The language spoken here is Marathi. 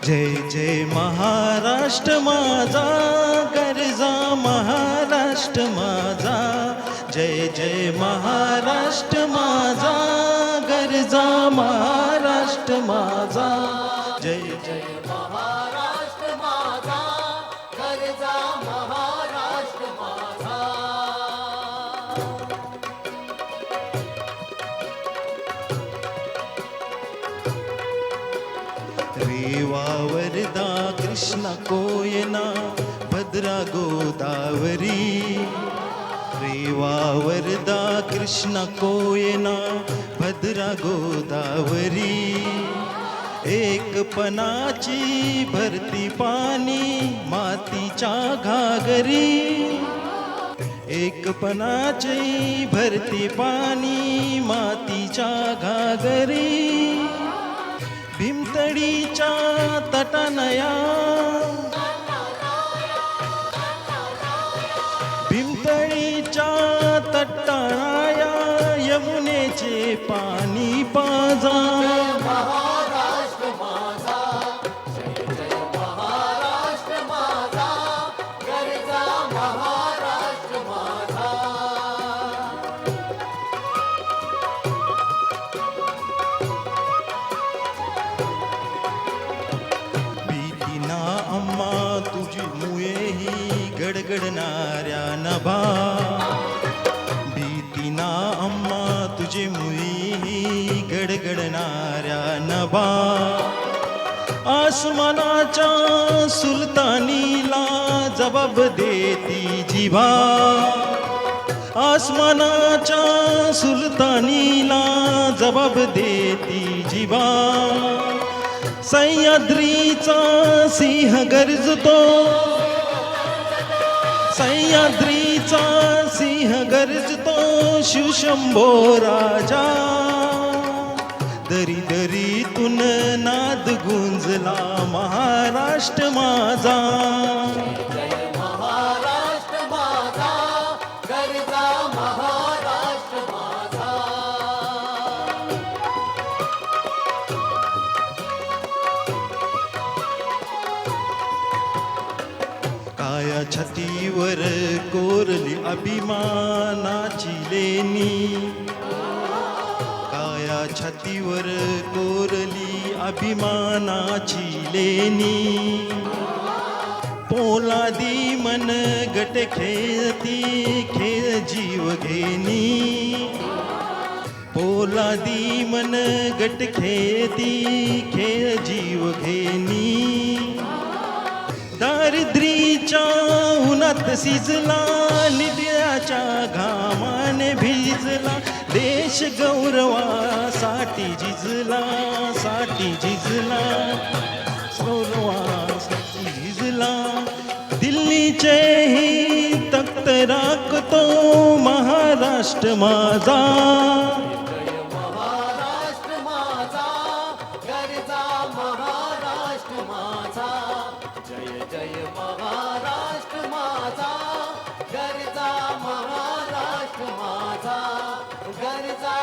जय जय महाराष्ट्र माझा, गरजा महाराष्ट्र माझा. जय जय महाराष्ट्र माझा, गरजा महाराष्ट्र माझा. जय जय महाराष्ट्र माझा, गरजा महाराष्ट्र माझा. रेवा वरदा कृष्ण कोयना भद्रा गोदावरी. रेवा वरदा कृष्ण कोयना भद्रा गोदावरी. एकपणाची भरती पाणी मातीच्या घागरी. एकपणाची भरती पाणी मातीच्या घागरी. भीमतडीच्या तटानया, भीमतडीच्या तटानया यमुनेचे पाणी पाजा. महाराष्ट्र माझा, जय जय महाराष्ट्र माझा, गरजा महाराष्ट्र माझा. भीतीना अम्मा तुझी मुळेही गडगडणाऱ्या नभा. भीतीना अम्मा तुझी मुळेही गडगडणाऱ्या नभा. आसमानाच्या सुलतानीला जबाब देती जिभा. आसमानाच्या सुलतानीला जबाब देती जिभा. सह्याद्रीचा सिंह गरजतो, सह्याद्रीचा सिंह गरजतो शिवशंभो राजा. दरी दरीतून नाद गुंजला महाराष्ट्र माझा. जय महाराष्ट्र माझा, गरजा महाराष्ट्र माझा. काया छातीवर कोरली अभिमानाची लेणी. काया छातीवर कोरली अभिमानाची लेणी. पोलादी मन गट खेळती खेळ जीव घेणी. पोलादी मन गट खेळती खेळ जीव घेणी. दारिद्रीच्या उन्हात शिजला, निधड्याच्या घामाने भिजला. देश गौरवासाठी झिजला, साठी झिजला, गौरवासाठी झिजला. दिल्लीचेही तख्त राखतो महाराष्ट्र माझा. जय महाराष्ट्र माझा, गरजा महाराष्ट्र माझा. जय जय महाराष्ट्र माझा, गरजा महाराष्ट्र माझा. गरजा